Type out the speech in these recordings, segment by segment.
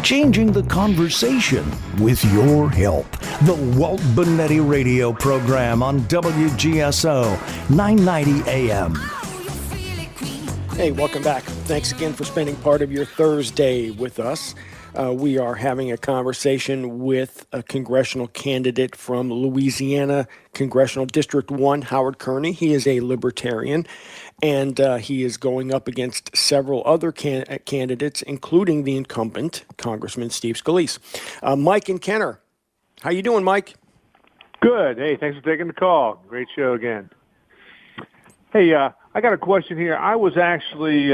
changing the conversation with your help. The Walt Bonetti Radio program on WGSO 990 AM. Hey, welcome back. Thanks again for spending part of your Thursday with us. We are having a conversation with a congressional candidate from Louisiana, Congressional District 1, Howard Kearney. He is a Libertarian, and he is going up against several other candidates, including the incumbent, Congressman Steve Scalise. Mike and Kenner, how you doing, Mike? Good. Hey, thanks for taking the call. Great show again. Hey, I got a question here. I was actually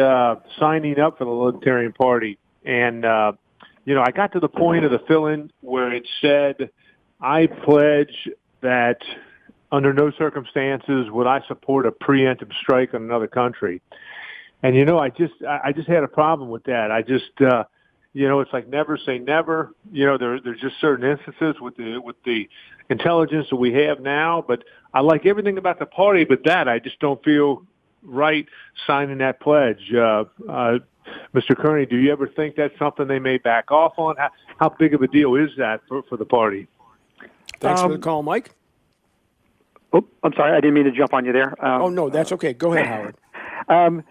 signing up for the Libertarian Party, and I got to the point of the fill-in where it said, I pledge that under no circumstances would I support a preemptive strike on another country. And, I just had a problem with that. I just, it's like never say never. There's just certain instances with the intelligence that we have now. But I like everything about the party, but that I just don't feel right signing that pledge. Mr. Kearney, do you ever think that's something they may back off on? How big of a deal is that for the party? Thanks for the call, Mike. Oh, I'm sorry. I didn't mean to jump on you there. No, that's okay. Go ahead, Howard.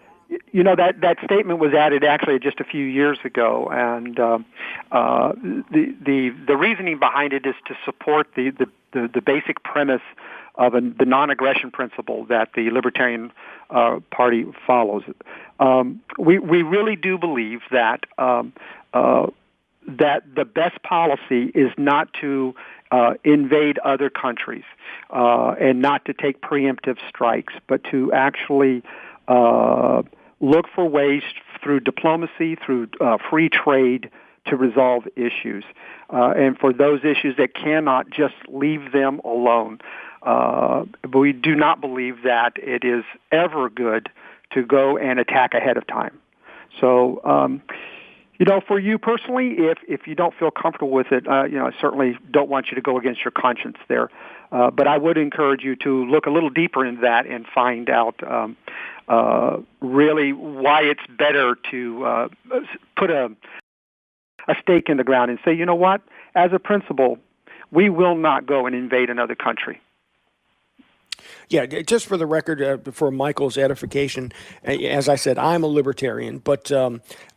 That statement was added actually just a few years ago, and the reasoning behind it is to support the basic premise of the non-aggression principle that the Libertarian Party follows. We really do believe that that the best policy is not to invade other countries and not to take preemptive strikes, but to actually look for ways through diplomacy, through free trade, to resolve issues. And for those issues that cannot, just leave them alone. But we do not believe that it is ever good to go and attack ahead of time. So, for you personally, if you don't feel comfortable with it, I certainly don't want you to go against your conscience there. But I would encourage you to look a little deeper into that and find out really why it's better to put a stake in the ground and say, you know what, as a principle, we will not go and invade another country. Yeah, just for the record, for Michael's edification, as I said, I'm a libertarian, but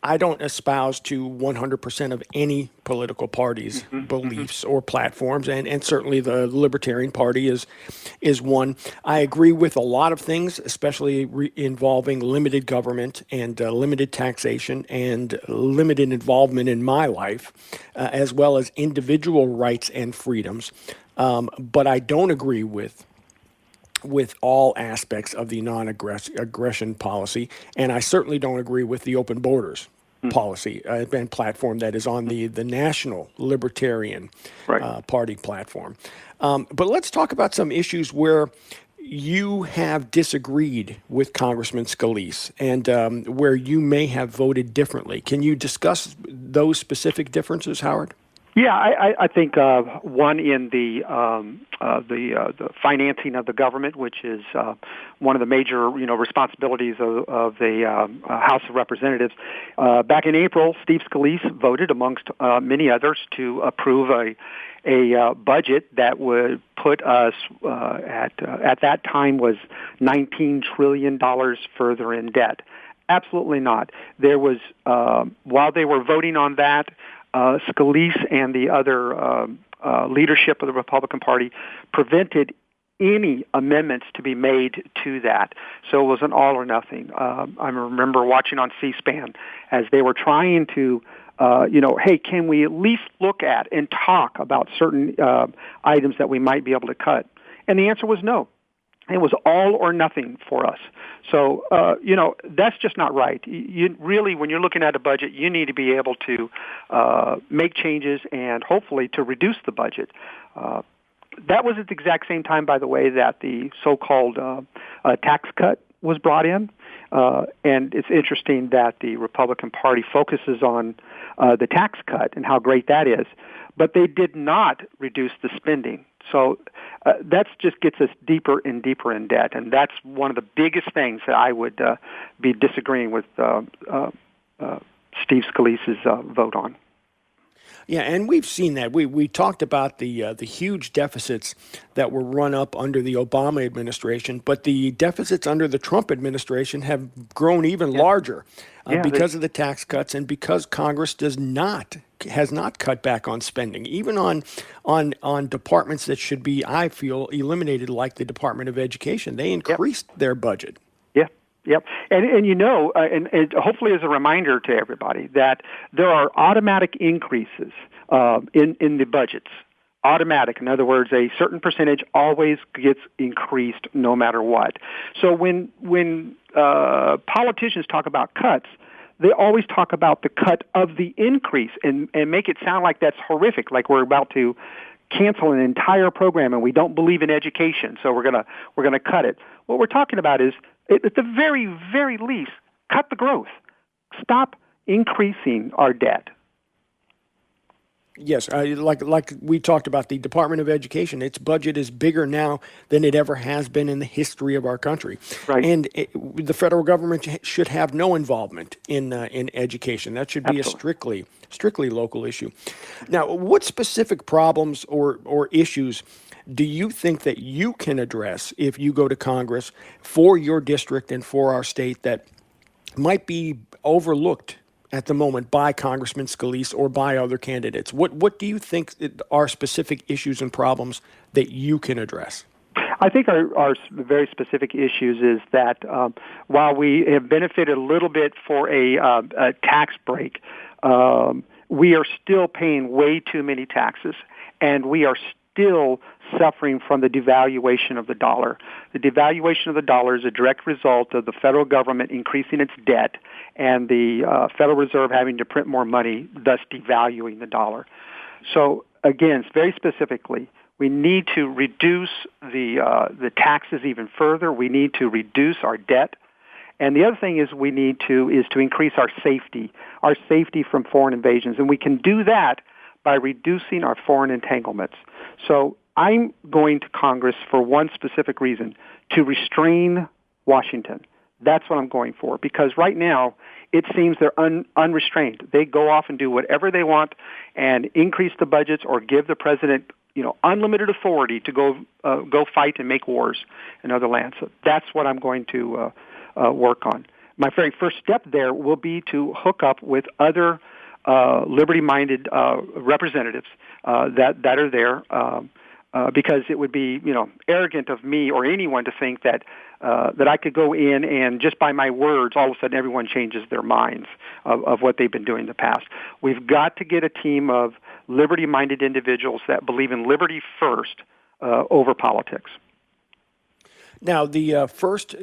I don't espouse to 100% of any political party's beliefs or platforms, and certainly the Libertarian Party is one. I agree with a lot of things, especially involving limited government and limited taxation and limited involvement in my life, as well as individual rights and freedoms. But I don't agree with all aspects of the non-aggression policy, and I certainly don't agree with the open borders policy and platform that is on the National Libertarian Party platform. But let's talk about some issues where you have disagreed with Congressman Scalise and where you may have voted differently. Can you discuss those specific differences, Howard? Yeah, I think one in the financing of the government, which is one of the major responsibilities of the House of Representatives. Back in April, Steve Scalise voted, amongst many others, to approve a budget that would put us at that time was $19 trillion further in debt. Absolutely not. There was while they were voting on that, Scalise and the other leadership of the Republican Party prevented any amendments to be made to that. So it was an all or nothing. I remember watching on C-SPAN as they were trying to, hey, can we at least look at and talk about certain items that we might be able to cut? And the answer was no. It was all or nothing for us. So, that's just not right. You really, when you're looking at a budget, you need to be able to make changes and hopefully to reduce the budget. That was at the exact same time, by the way, that the so-called tax cut was brought in. And it's interesting that the Republican Party focuses on the tax cut and how great that is, but they did not reduce the spending. So that just gets us deeper and deeper in debt, and that's one of the biggest things that I would be disagreeing with Steve Scalise's vote on. Yeah, and we've seen that. We talked about the huge deficits that were run up under the Obama administration, but the deficits under the Trump administration have grown even larger because of the tax cuts and because Congress has not cut back on spending, even on departments that should be, I feel, eliminated, like the Department of Education. They increased their budget. Yep. And and hopefully as a reminder to everybody that there are automatic increases in the budgets. Automatic. In other words, a certain percentage always gets increased no matter what. So when politicians talk about cuts, they always talk about the cut of the increase and make it sound like that's horrific, like we're about to cancel an entire program and we don't believe in education, so we're gonna cut it. What we're talking about is, at the very, very least, cut the growth. Stop increasing our debt. Yes, like we talked about, the Department of Education, its budget is bigger now than it ever has been in the history of our country. Right. And the federal government should have no involvement in education. That should be Absolutely. a strictly local issue. Now, what specific problems or issues do you think that you can address if you go to Congress for your district and for our state that might be overlooked at the moment by Congressman Scalise or by other candidates? What do you think are specific issues and problems that you can address? I think our very specific issues is that while we have benefited a little bit for a tax break, we are still paying way too many taxes, and we are still suffering from the devaluation of the dollar. The devaluation of the dollar is a direct result of the federal government increasing its debt and the Federal Reserve having to print more money, thus devaluing the dollar. So again, very specifically, we need to reduce the taxes even further. We need to reduce our debt. And the other thing is we need to increase our safety from foreign invasions. And we can do that by reducing our foreign entanglements. So I'm going to Congress for one specific reason, to restrain Washington. That's what I'm going for, because right now it seems they're unrestrained. They go off and do whatever they want and increase the budgets or give the president, unlimited authority to go fight and make wars in other lands. So that's what I'm going to work on. My very first step there will be to hook up with other liberty-minded representatives that are there, because it would be arrogant of me or anyone to think that I could go in and just by my words all of a sudden everyone changes their minds of what they've been doing in the past. We've got to get a team of liberty-minded individuals that believe in liberty first over politics. Now, the first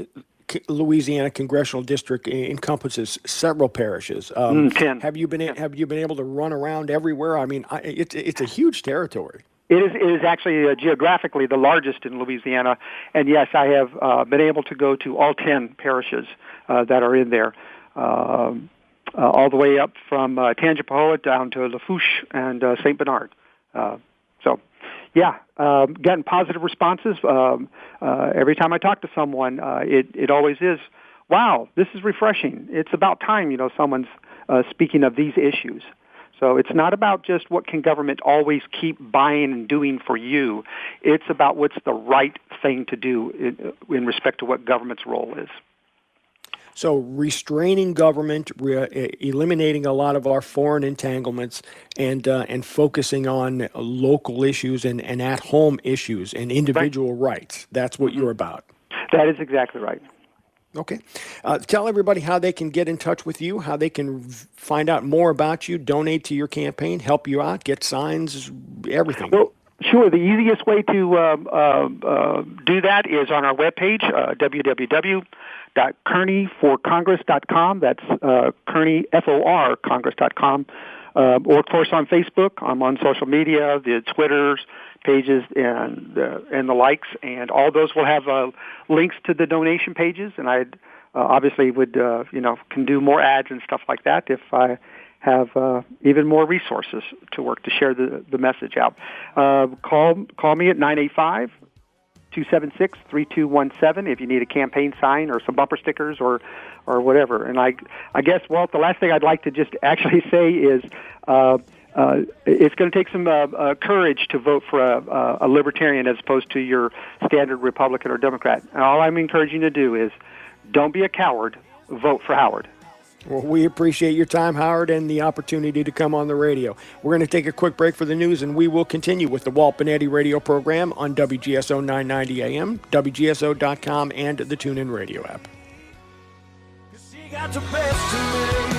Louisiana Congressional District encompasses several parishes. 10. Have you been able to run around everywhere? I mean, it's a huge territory. It is actually geographically the largest in Louisiana, and yes, I have been able to go to all 10 parishes that are in there, all the way up from Tangipahoa down to Lafourche and St. Bernard. Getting positive responses. Every time I talk to someone, it always is, wow, this is refreshing. It's about time, someone's speaking of these issues. So it's not about just what can government always keep buying and doing for you. It's about what's the right thing to do in respect to what government's role is. So restraining government, eliminating a lot of our foreign entanglements, and focusing on local issues and at-home issues and individual rights. That's what you're about. That is exactly right. Okay. Tell everybody how they can get in touch with you, how they can find out more about you, donate to your campaign, help you out, get signs, everything. Well, sure. The easiest way to do that is on our webpage, www.kearneyforcongress.com. That's Kearney, F-O-R, Congress.com. Or, of course, on Facebook. I'm on social media, the Twitters, pages, and the likes, and all those will have links to the donation pages. And I obviously would, can do more ads and stuff like that if I have even more resources to work to share the message out. Call me at 985-276-3217 if you need a campaign sign or some bumper stickers or whatever. And I guess, Walt, the last thing I'd like to just actually say is it's going to take some courage to vote for a Libertarian as opposed to your standard Republican or Democrat. And all I'm encouraging you to do is don't be a coward, vote for Howard. Well, we appreciate your time, Howard, and the opportunity to come on the radio. We're going to take a quick break for the news, and we will continue with the Walt Benetti radio program on WGSO 990 AM, WGSO.com, and the TuneIn radio app. She got the best of me.